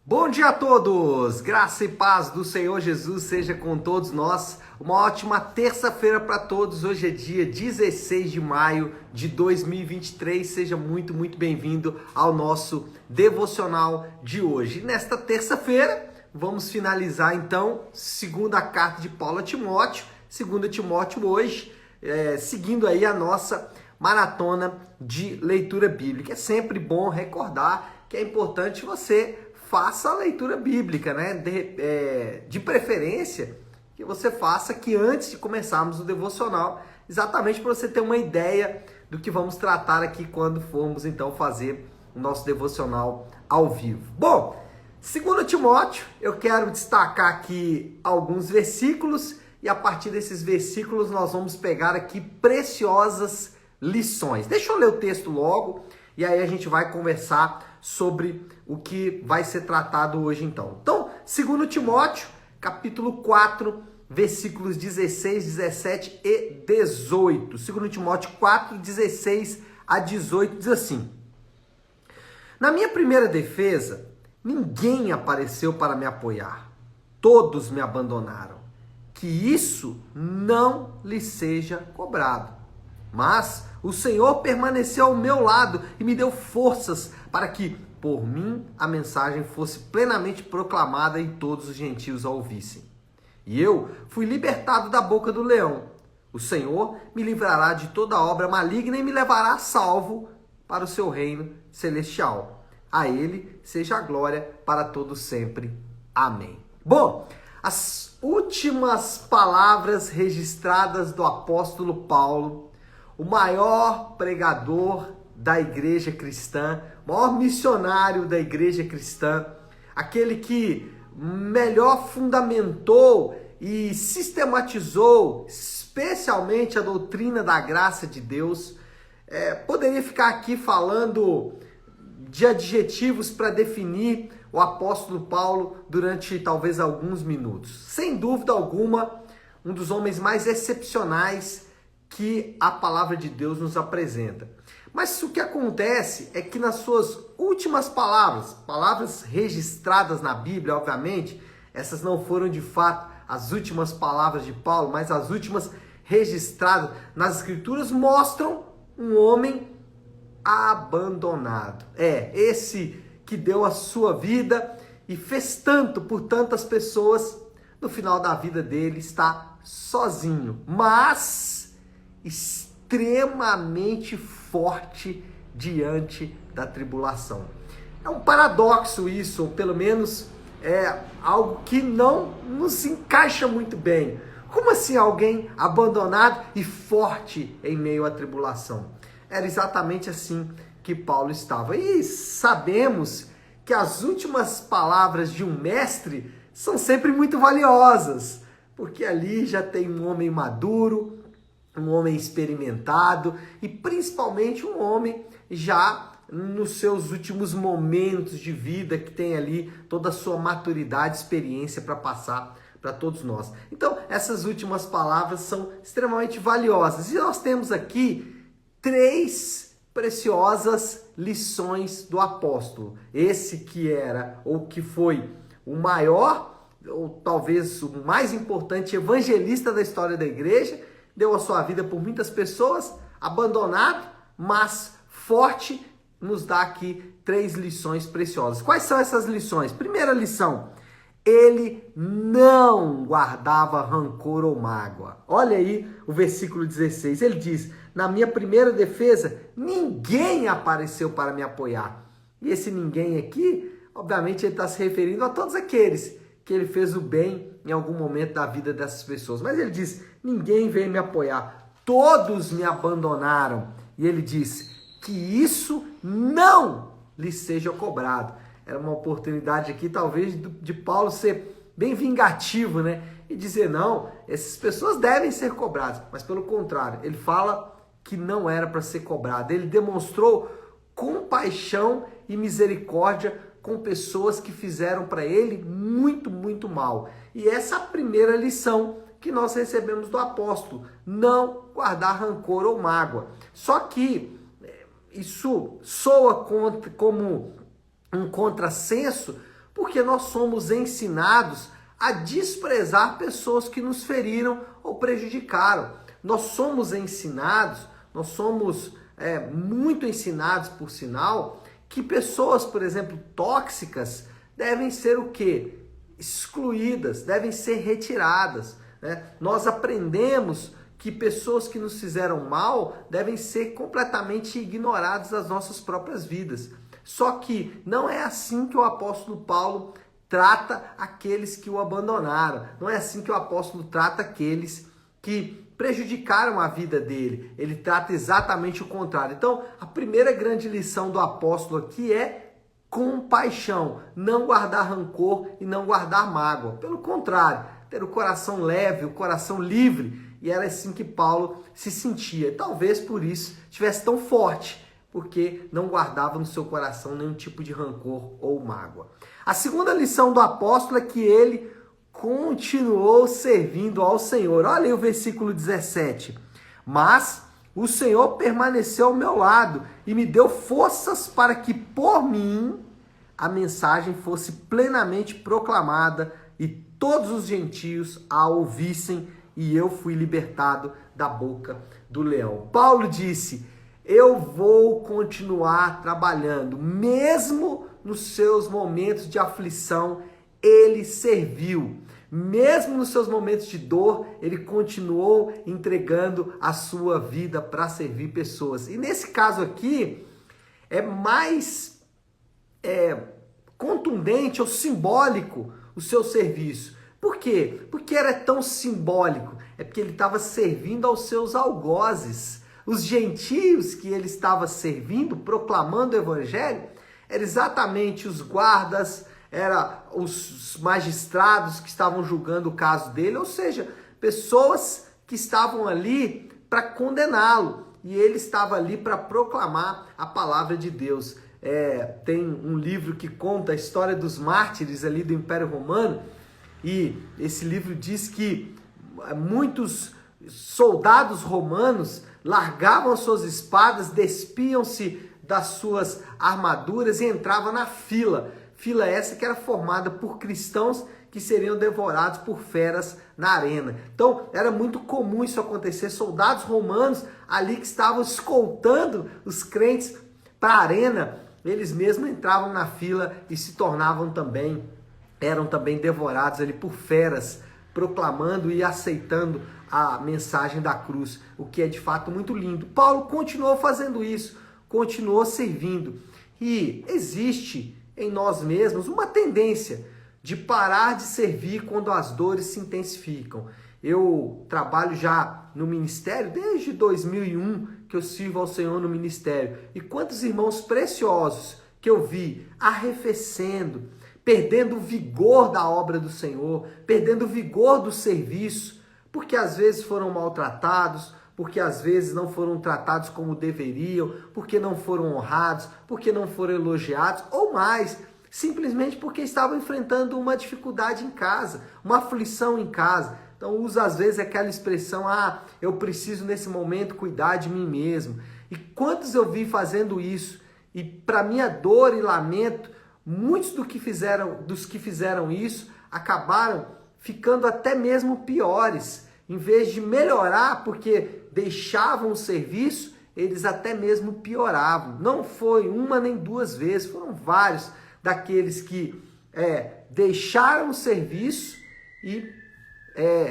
Bom dia a todos! Graça e paz do Senhor Jesus seja com todos nós. Uma ótima terça-feira para todos. Hoje é dia 16 de maio de 2023. Seja muito muito ao nosso devocional de hoje. Nesta terça-feira, vamos finalizar então segunda carta de Paulo a Timóteo. 2 Timóteo hoje, seguindo aí a nossa maratona de leitura bíblica. É sempre bom recordar que é importante você faça a leitura bíblica, né? De preferência, que você faça aqui antes de começarmos o devocional, exatamente para você ter uma ideia do que vamos tratar aqui quando formos então fazer o nosso devocional ao vivo. Bom, 2 Timóteo, eu quero destacar aqui alguns versículos e a partir desses versículos nós vamos pegar aqui preciosas lições. Deixa eu ler o texto logo e aí a gente vai conversar sobre o que vai ser tratado hoje então. Então, 2 Timóteo, capítulo 4, versículos 16, 17 e 18. 2 Timóteo 4, 16 a 18 diz assim: Na minha primeira defesa, ninguém apareceu para me apoiar. Todos me abandonaram. Que isso não lhe seja cobrado. Mas o Senhor permaneceu ao meu lado e me deu forças para que, por mim, a mensagem fosse plenamente proclamada e todos os gentios a ouvissem. E eu fui libertado da boca do leão. O Senhor me livrará de toda obra maligna e me levará salvo para o seu reino celestial. A ele seja a glória para todos sempre. Amém. Bom, as últimas palavras registradas do apóstolo Paulo, o maior pregador da igreja cristã, o maior missionário da igreja cristã, aquele que melhor fundamentou e sistematizou especialmente a doutrina da graça de Deus. Poderia ficar aqui falando de adjetivos para definir o apóstolo Paulo durante talvez alguns minutos. Sem dúvida alguma, um dos homens mais excepcionais que a palavra de Deus nos apresenta. Mas o que acontece é que nas suas últimas palavras registradas na Bíblia, obviamente, essas não foram de fato as últimas palavras de Paulo, mas as últimas registradas nas Escrituras mostram um homem abandonado. Esse que deu a sua vida e fez tanto por tantas pessoas, no final da vida dele está sozinho, mas extremamente forte diante da tribulação. É um paradoxo isso, ou pelo menos é algo que não nos encaixa muito bem. Como assim alguém abandonado e forte em meio à tribulação? Era exatamente assim que Paulo estava. E sabemos que as últimas palavras de um mestre são sempre muito valiosas, porque ali já tem um homem maduro, um homem experimentado e principalmente um homem já nos seus últimos momentos de vida, que tem ali toda a sua maturidade, experiência para passar para todos nós. Então, essas últimas palavras são extremamente valiosas. E nós temos aqui 3 preciosas lições do apóstolo. Esse que era, ou que foi o maior, ou talvez o mais importante evangelista da história da igreja, deu a sua vida por muitas pessoas, abandonado, mas forte, nos dá aqui 3 lições preciosas. Quais são essas lições? Primeira lição: ele não guardava rancor ou mágoa. Olha aí o versículo 16, ele diz: na minha primeira defesa, ninguém apareceu para me apoiar. E esse ninguém aqui, obviamente ele está se referindo a todos aqueles que ele fez o bem em algum momento da vida dessas pessoas. Mas ele diz: ninguém veio me apoiar, todos me abandonaram. E ele diz que isso não lhe seja cobrado. Era uma oportunidade aqui, talvez, de Paulo ser bem vingativo, né? E dizer, não, essas pessoas devem ser cobradas. Mas pelo contrário, ele fala que não era para ser cobrado. Ele demonstrou compaixão e misericórdia com pessoas que fizeram para ele muito, muito mal. E essa é a primeira lição que nós recebemos do apóstolo: não guardar rancor ou mágoa. Só que isso soa como um contrassenso, Porque nós somos ensinados a desprezar pessoas que nos feriram ou prejudicaram. Nós somos ensinados, nós somos muito ensinados, por sinal, que pessoas, por exemplo, tóxicas, devem ser o quê? Excluídas, devem ser retiradas, né? Nós aprendemos que pessoas que nos fizeram mal devem ser completamente ignoradas das nossas próprias vidas. Só que não é assim que o apóstolo Paulo trata aqueles que o abandonaram. Não é assim que o apóstolo trata aqueles que prejudicaram a vida dele. Ele trata exatamente o contrário. Então, a primeira grande lição do apóstolo aqui é compaixão, não guardar rancor e não guardar mágoa. Pelo contrário, ter o coração leve, o coração livre. E era assim que Paulo se sentia. Talvez por isso estivesse tão forte, porque não guardava no seu coração nenhum tipo de rancor ou mágoa. A segunda lição do apóstolo é que ele continuou servindo ao Senhor. Olha aí o versículo 17. Mas o Senhor permaneceu ao meu lado e me deu forças para que por mim a mensagem fosse plenamente proclamada e todos os gentios a ouvissem, e eu fui libertado da boca do leão. Paulo disse: eu vou continuar trabalhando, mesmo nos seus momentos de aflição, ele serviu. Mesmo nos seus momentos de dor, ele continuou entregando a sua vida para servir pessoas. E nesse caso aqui, é mais contundente ou simbólico o seu serviço. Por quê? Porque era tão simbólico. É porque ele estava servindo aos seus algozes. Os gentios que ele estava servindo, proclamando o evangelho, eram exatamente os guardas, eram os magistrados que estavam julgando o caso dele, ou seja, pessoas que estavam ali para condená-lo. E ele estava ali para proclamar a palavra de Deus. Tem um livro que conta a história dos mártires ali do Império Romano, e esse livro diz que muitos soldados romanos largavam as suas espadas, despiam-se das suas armaduras e entravam na fila. Fila essa que era formada por cristãos que seriam devorados por feras na arena. Então, era muito comum isso acontecer. Soldados romanos ali que estavam escoltando os crentes para a arena, eles mesmos entravam na fila e se tornavam também, eram também devorados ali por feras, proclamando e aceitando a mensagem da cruz, o que é de fato muito lindo. Paulo continuou fazendo isso, continuou servindo. E existe em nós mesmos uma tendência de parar de servir quando as dores se intensificam. Eu trabalho já no ministério desde 2001 que eu sirvo ao Senhor no ministério. E quantos irmãos preciosos que eu vi arrefecendo, perdendo o vigor da obra do Senhor, perdendo o vigor do serviço, porque às vezes foram maltratados, porque às vezes não foram tratados como deveriam, porque não foram honrados, porque não foram elogiados, ou mais, simplesmente porque estavam enfrentando uma dificuldade em casa, uma aflição em casa. Então usa às vezes aquela expressão, eu preciso nesse momento cuidar de mim mesmo. E quantos eu vi fazendo isso? E para minha dor e lamento, muitos dos que fizeram isso acabaram ficando até mesmo piores. Em vez de melhorar porque deixavam o serviço, eles até mesmo pioravam. Não foi uma nem duas vezes, foram vários daqueles que deixaram o serviço e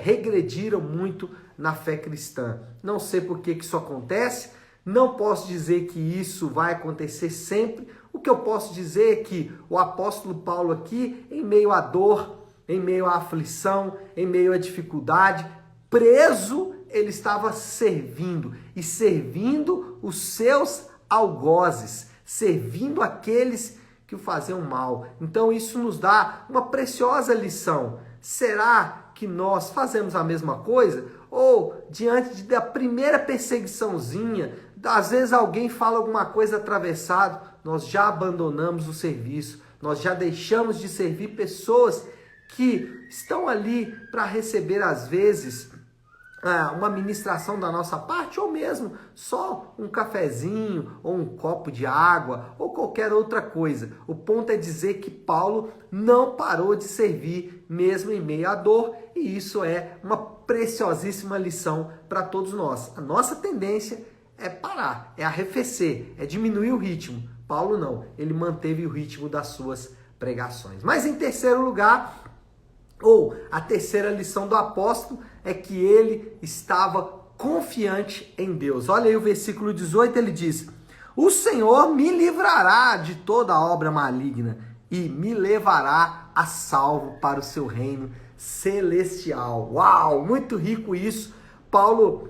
regrediram muito na fé cristã. Não sei por que isso acontece, não posso dizer que isso vai acontecer sempre. O que eu posso dizer é que o apóstolo Paulo aqui, em meio à dor, em meio à aflição, em meio à dificuldade, preso, ele estava servindo, e servindo os seus algozes, servindo aqueles que o faziam mal. Então isso nos dá uma preciosa lição. Será que nós fazemos a mesma coisa? Ou diante da primeira perseguiçãozinha, às vezes alguém fala alguma coisa atravessado, nós já abandonamos o serviço, nós já deixamos de servir pessoas que estão ali para receber às vezes uma ministração da nossa parte, ou mesmo só um cafezinho, ou um copo de água, ou qualquer outra coisa. O ponto é dizer que Paulo não parou de servir, mesmo em meio à dor, e isso é uma preciosíssima lição para todos nós. A nossa tendência é parar, é arrefecer, é diminuir o ritmo. Paulo não, ele manteve o ritmo das suas pregações. Mas em terceiro lugar, ou a terceira lição do apóstolo, é que ele estava confiante em Deus. Olha aí o versículo 18, ele diz: o Senhor me livrará de toda obra maligna e me levará a salvo para o seu reino celestial. Uau, muito rico isso. Paulo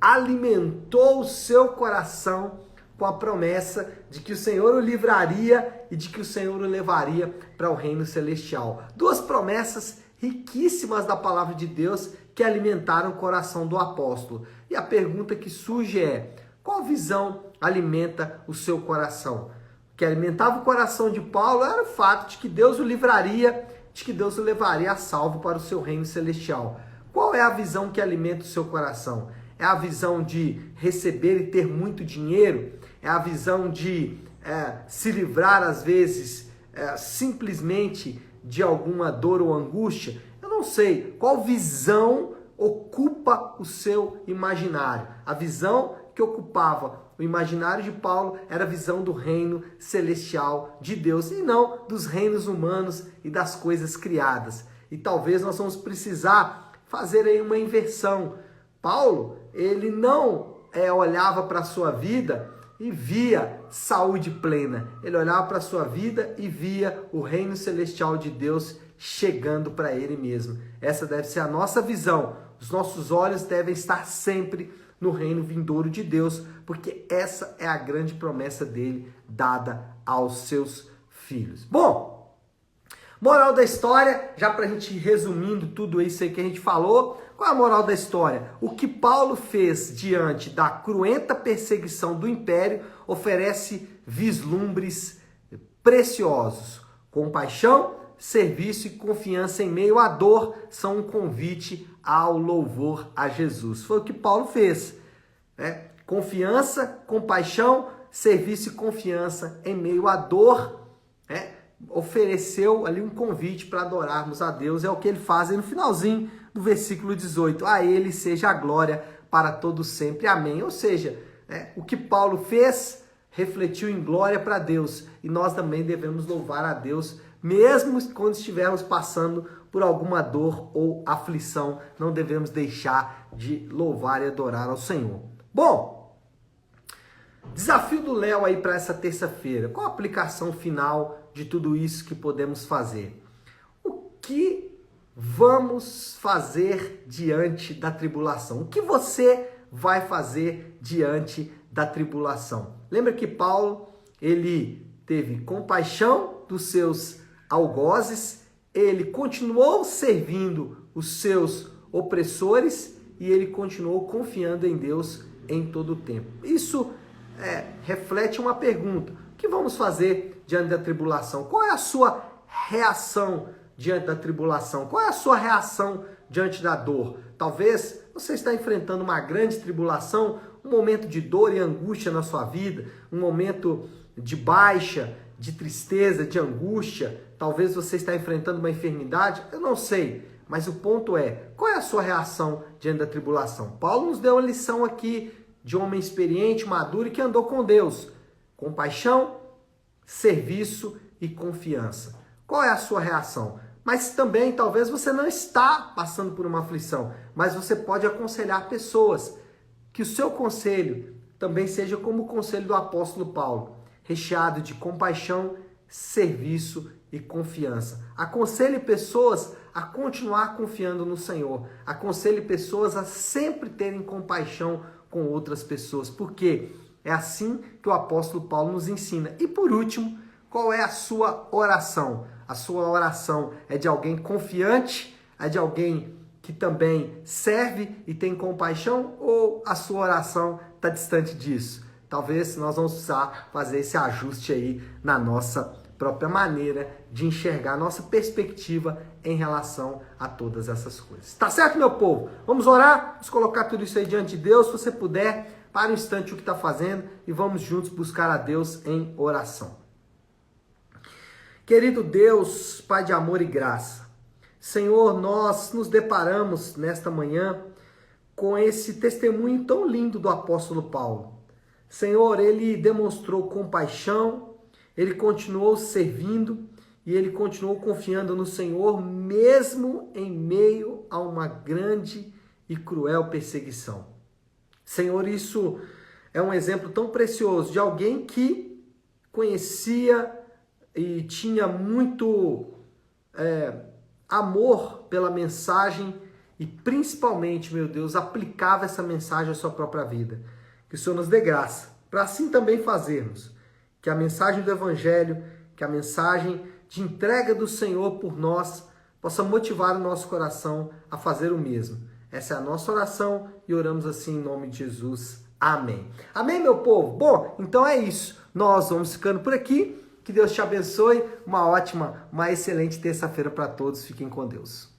alimentou o seu coração com a promessa de que o Senhor o livraria e de que o Senhor o levaria para o reino celestial. Duas promessas riquíssimas da palavra de Deus que alimentaram o coração do apóstolo. E a pergunta que surge é: qual visão alimenta o seu coração? O que alimentava o coração de Paulo era o fato de que Deus o livraria, de que Deus o levaria a salvo para o seu reino celestial. Qual é a visão que alimenta o seu coração? É a visão de receber e ter muito dinheiro? É a visão de se livrar, às vezes, simplesmente de alguma dor ou angústia? Eu não sei. Qual visão ocupa o seu imaginário? A visão que ocupava o imaginário de Paulo era a visão do reino celestial de Deus e não dos reinos humanos e das coisas criadas. E talvez nós vamos precisar fazer aí uma inversão. Paulo, ele não olhava para a sua vida e via saúde plena. Ele olhava para a sua vida e via o reino celestial de Deus chegando para ele mesmo. Essa deve ser a nossa visão. Os nossos olhos devem estar sempre no reino vindouro de Deus, porque essa é a grande promessa dele dada aos seus filhos. Bom, moral da história, já para a gente ir resumindo tudo isso aí que a gente falou, qual é a moral da história? O que Paulo fez diante da cruenta perseguição do império oferece vislumbres preciosos. Compaixão, serviço e confiança em meio à dor são um convite ao louvor a Jesus. Foi o que Paulo fez. Confiança, compaixão, serviço e confiança em meio à dor. Ofereceu ali um convite para adorarmos a Deus. É o que ele faz aí no finalzinho do versículo 18. A ele seja a glória para todos sempre. Amém. Ou seja, o que Paulo fez refletiu em glória para Deus. E nós também devemos louvar a Deus, mesmo quando estivermos passando por alguma dor ou aflição. Não devemos deixar de louvar e adorar ao Senhor. Bom, desafio do Léo aí para essa terça-feira. Qual a aplicação final de tudo isso que podemos fazer? O que vamos fazer diante da tribulação? O que você vai fazer diante da tribulação? Lembra que Paulo, ele teve compaixão dos seus algozes, ele continuou servindo os seus opressores e ele continuou confiando em Deus em todo o tempo. Isso reflete uma pergunta: o que vamos fazer diante da tribulação? Qual é a sua reação diante da tribulação? Qual é a sua reação diante da dor? Talvez você está enfrentando uma grande tribulação, um momento de dor e angústia na sua vida, um momento de baixa, de tristeza, de angústia. Talvez você está enfrentando uma enfermidade, eu não sei. Mas o ponto é, qual é a sua reação diante da tribulação? Paulo nos deu uma lição aqui de um homem experiente, maduro e que andou com Deus. Compaixão, serviço e confiança. Qual é a sua reação? Mas também, talvez você não está passando por uma aflição, mas você pode aconselhar pessoas. Que o seu conselho também seja como o conselho do apóstolo Paulo, recheado de compaixão, serviço e confiança. Aconselhe pessoas a continuar confiando no Senhor. Aconselhe pessoas a sempre terem compaixão com outras pessoas, porque é assim que o apóstolo Paulo nos ensina. E por último, qual é a sua oração? A sua oração é de alguém confiante? É de alguém que também serve e tem compaixão? Ou a sua oração está distante disso? Talvez nós vamos precisar fazer esse ajuste aí na nossa própria maneira de enxergar a nossa perspectiva em relação a todas essas coisas. Tá certo, meu povo? Vamos orar? Vamos colocar tudo isso aí diante de Deus. Se você puder, pare um instante o que está fazendo e vamos juntos buscar a Deus em oração. Querido Deus, Pai de amor e graça, Senhor, nós nos deparamos nesta manhã com esse testemunho tão lindo do apóstolo Paulo. Senhor, ele demonstrou compaixão, ele continuou servindo e ele continuou confiando no Senhor, mesmo em meio a uma grande e cruel perseguição. Senhor, isso é um exemplo tão precioso de alguém que conhecia e tinha muito amor pela mensagem e principalmente, meu Deus, aplicava essa mensagem à sua própria vida. Que o Senhor nos dê graça para assim também fazermos. Que a mensagem do Evangelho, que a mensagem de entrega do Senhor por nós possa motivar o nosso coração a fazer o mesmo. Essa é a nossa oração e oramos assim em nome de Jesus. Amém. Amém, meu povo? Bom, então é isso. Nós vamos ficando por aqui. Que Deus te abençoe. Uma excelente terça-feira para todos. Fiquem com Deus.